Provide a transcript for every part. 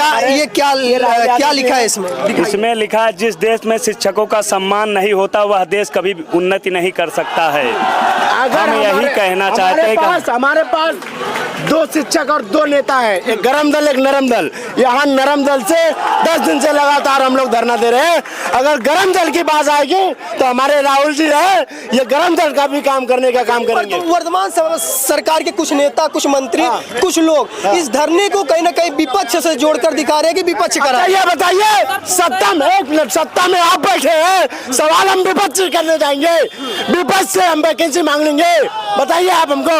क्या लिखा है इसमें? इसमें लिखा है, जिस देश में शिक्षकों का सम्मान नहीं होता वह देश कभी उन्नति नहीं कर सकता है। हम यही कहना चाहते हैं कि हमारे पास 2 शिक्षक और 2 नेता है, एक गरम दल एक नरम दल। यहाँ नरम दल से 10 दिन से लगातार हम लोग धरना दे रहे हैं। अगर गरम दल की बात आएगी तो हमारे राहुल जी है, ये गरम दल का भी काम करने का काम करेंगे। तो वर्तमान सरकार के कुछ नेता, कुछ मंत्री, कुछ लोग इस धरने को कहीं ना कहीं विपक्ष से जोड़कर दिखा रहे हैं कि विपक्ष करा। ये बताइए, सत्ता में 1 मिनट, सत्ता में आप बैठे हैं, सवाल हम विपक्ष से करने जाएंगे, विपक्ष से हम वैकेंसी मांग लेंगे। बताइए आप हमको,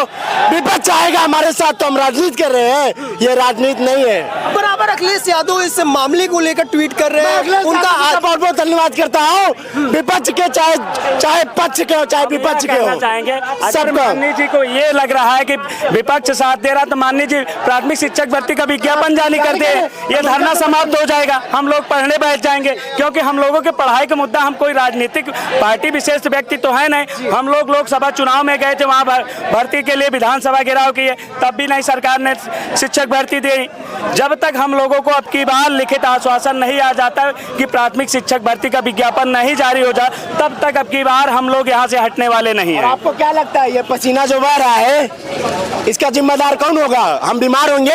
विपक्ष आएगा हमारे साथ तो हम राजनीति कर रहे हैं, ये राजनीति नहीं है। बराबर अखिलेश यादव इस मामले को लेकर ट्वीट कर रहे हैं, उनका बहुत बहुत धन्यवाद करता हूँ। विपक्ष के चाहे पक्ष के हो चाहे विपक्ष के हो, चाहेंगे माननीय जी को ये लग रहा है कि विपक्ष साथ दे रहा, तो माननीय जी प्राथमिक शिक्षक भर्ती का विज्ञापन जारी कर दे, ये धरना समाप्त हो जाएगा, हम लोग पढ़ने बैठ जाएंगे। क्योंकि हम लोगों के पढ़ाई का मुद्दा, हम कोई राजनीतिक पार्टी विशेष व्यक्ति तो है नहीं। हम लोग लोकसभा चुनाव में गए थे, वहाँ भर्ती के लिए विधानसभा घेराव किए, तब भी नहीं सरकार ने शिक्षक भर्ती दी। जब तक हम लोगों को अब की बार लिखित आश्वासन नहीं आ जाता कि प्राथमिक शिक्षक भर्ती का विज्ञापन नहीं जारी हो जाए, तब तक अब की बार हम लोग यहाँ से हटने वाले नहीं हैं। आपको क्या लगता है, ये पसीना जो बह रहा है इसका जिम्मेदार कौन होगा? हम बीमार होंगे,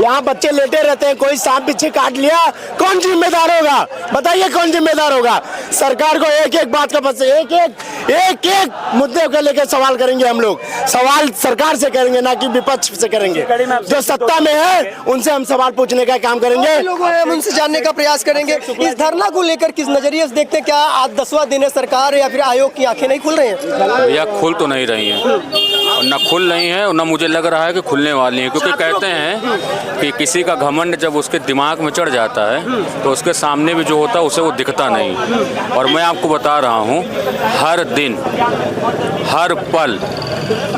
यहाँ बच्चे लेटे रहते हैं, कोई सांप पीछे काट लिया, कौन जिम्मेदार होगा? बताइए कौन जिम्मेदार होगा? सरकार को एक एक बात का बस एक मुद्दे को लेकर सवाल करेंगे। हम लोग सवाल सरकार से करेंगे, ना कि विपक्ष से करेंगे। जो सत्ता में है उनसे हम सवाल पूछने का काम करेंगे, लोगों हम उनसे जानने का प्रयास करेंगे। इस धरना को लेकर किस नजरिए से देखते हैं? क्या आज 10वां दिन है, सरकार या फिर आयोग की आंखें नहीं खुल रही हैं? या खुल तो नहीं रही हैं, न खुल रही हैं और न मुझे लग रहा है कि खुलने वाली हैं। क्योंकि कहते हैं कि किसी का घमंड जब उसके दिमाग में चढ़ जाता है तो उसके सामने भी जो होता है उसे वो दिखता नहीं। और मैं आपको बता रहा हूँ, हर दिन हर पल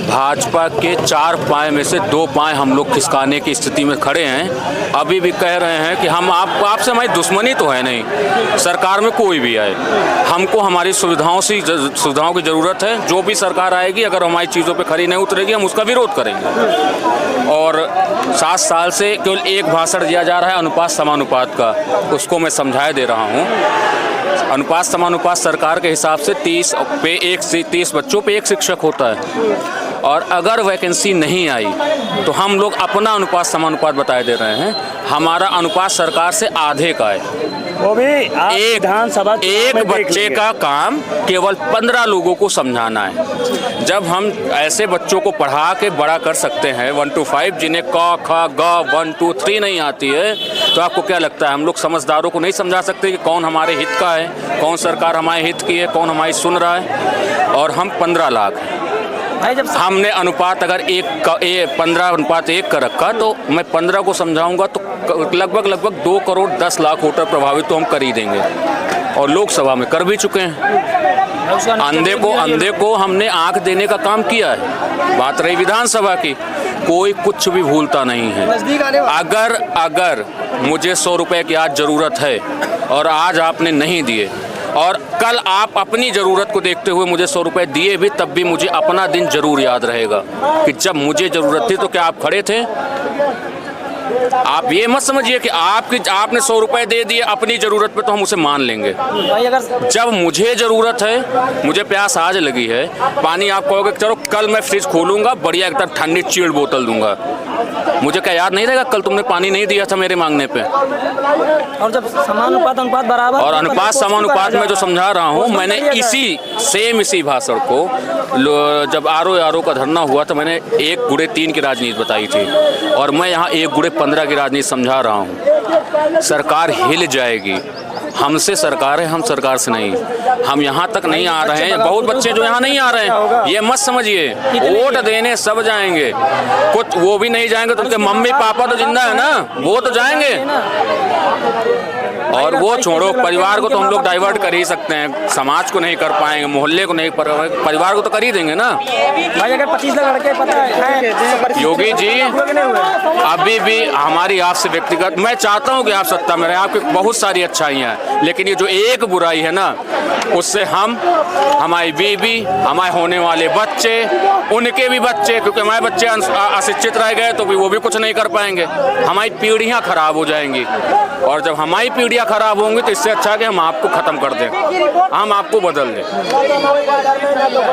भाजपा के 4 पाए में से 2 पाए हम लोग खिसकाने की स्थिति में खड़े हैं। अभी भी कह रहे हैं कि हम आपसे हमारी दुश्मनी तो है नहीं, सरकार में कोई भी आए, हमको हमारी सुविधाओं की ज़रूरत है। जो भी सरकार आएगी, अगर हमारी चीज़ों पे खरी नहीं उतरेगी, हम उसका विरोध करेंगे। और 7 साल से केवल एक भाषण दिया जा रहा है अनुपात समानुपात का, उसको मैं समझाए दे रहा हूँ। अनुपात समानुपात सरकार के हिसाब से 30 बच्चों पे 1 शिक्षक होता है, और अगर वैकेंसी नहीं आई तो हम लोग अपना अनुपात समानुपात बताए दे रहे हैं। हमारा अनुपात सरकार से आधे का है। वो भी एक बच्चे का काम केवल 15 लोगों को समझाना है। जब हम ऐसे बच्चों को पढ़ा के बड़ा कर सकते हैं 1 to 5, जिन्हें क ख ग 1 2 3 नहीं आती है, तो आपको क्या लगता है हम लोग समझदारों को नहीं समझा सकते कि कौन हमारे हित का है, कौन सरकार हमारे हित की है, कौन हमारी सुन रहा है? और हम 15 लाख हैं। हमने अनुपात अगर 15:1 का रखा, तो मैं 15 को समझाऊंगा तो लगभग 2 करोड़ 10 लाख वोटर प्रभावित तो हम कर ही देंगे, और लोकसभा में कर भी चुके हैं। अंधे को हमने आंख देने का काम किया है। बात रही विधानसभा की, कोई कुछ भी भूलता नहीं है। अगर मुझे 100 रुपए की आज ज़रूरत है और आज आपने नहीं दिए, और कल आप अपनी ज़रूरत को देखते हुए मुझे 100 रुपए दिए भी, तब भी मुझे अपना दिन ज़रूर याद रहेगा कि जब मुझे ज़रूरत थी तो क्या आप खड़े थे? आप ये मत समझिए कि आपने 100 रुपए दे दिए अपनी ज़रूरत पे तो हम उसे मान लेंगे। जब मुझे ज़रूरत है, मुझे प्यास आज लगी है, पानी आप कहोगे चलो कल मैं फ्रिज खोलूँगा, बढ़िया एकदम ठंडी चिल्ड बोतल दूंगा, मुझे क्या याद नहीं रहेगा कल तुमने पानी नहीं दिया था मेरे मांगने पे? और जब अनुपात बराबर, और अनुपात समानुपात में जो समझा रहा हूँ, मैंने इसी भाषण को जब आरओ का धरना हुआ तो मैंने 1:3 की राजनीति बताई थी, और मैं यहाँ 1:15 की राजनीति समझा रहा हूँ। सरकार हिल जाएगी, हमसे सरकार है, हम सरकार से नहीं। हम यहाँ तक नहीं आ रहे हैं, बहुत बच्चे जो यहाँ नहीं आ रहे हैं, ये मत समझिए वोट देने सब जाएंगे, कुछ वो भी नहीं जाएंगे तो उनके मम्मी पापा तो जिंदा है ना, वो तो जाएंगे। और वो छोड़ो, परिवार को तो हम लोग डाइवर्ट कर ही सकते हैं, समाज को नहीं कर पाएंगे, मोहल्ले को नहीं, परिवार को तो कर ही देंगे ना। भाई अगर 25 लड़के पता है योगी जी, अभी भी हमारी आपसे व्यक्तिगत, मैं चाहता हूँ कि आप सत्ता में रहें, आपकी बहुत सारी अच्छाइयाँ हैं, लेकिन ये जो एक बुराई है ना, उससे हम, हमारी बीवी, हमारे होने वाले बच्चे, उनके भी बच्चे, क्योंकि हमारे बच्चे अशिक्षित रह गए तो भी वो भी कुछ नहीं कर पाएंगे, हमारी पीढ़ियां खराब हो जाएंगी। और जब हमारी पीढ़ियां खराब होंगी तो इससे अच्छा कि हम आपको खत्म कर दें, हम आपको बदल दें।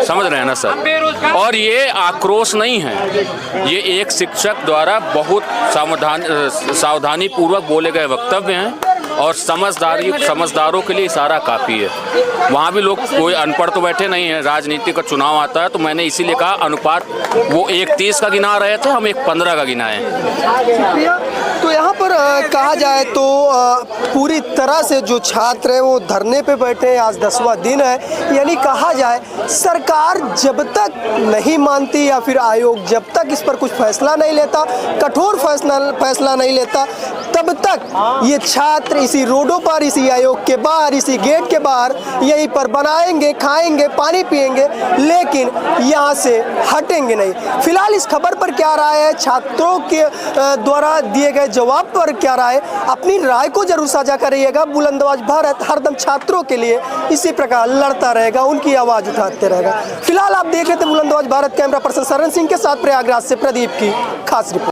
समझ रहे हैं ना सर? और ये आक्रोश नहीं है, ये एक शिक्षक द्वारा बहुत सावधानी पूर्वक बोले गए वक्तव्य हैं और समझदारों के लिए सारा काफ़ी है। वहाँ भी लोग कोई अनपढ़ तो बैठे नहीं है, राजनीति का चुनाव आता है तो मैंने इसीलिए कहा अनुपात वो 1:30 का गिना रहे थे, हम 1:15 का गिनाए। तो यहाँ पर कहा जाए तो पूरी तरह से जो छात्र हैं वो धरने पे बैठे हैं, आज 10वां दिन है। यानी कहा जाए सरकार जब तक नहीं मानती या फिर आयोग जब तक इस पर कुछ फैसला नहीं लेता, कठोर फैसला नहीं लेता, तब तक ये छात्र इसी रोडों पर, इसी आयोग के बाहर, इसी गेट के बाहर यहीं पर बनाएंगे, खाएंगे, पानी पिएंगे, लेकिन यहाँ से हटेंगे नहीं। फिलहाल इस खबर पर क्या राय है, छात्रों के द्वारा दिए गए जवाब पर क्या राय, अपनी राय को जरूर साझा करिएगा। बुलंद आवाज भारत हरदम छात्रों के लिए इसी प्रकार लड़ता रहेगा, उनकी आवाज उठाते रहेगा। फिलहाल आप देख रहे थे बुलंद आवाज भारत, कैमरा पर्सन शरण सिंह के साथ प्रयागराज से प्रदीप की खास रिपोर्ट।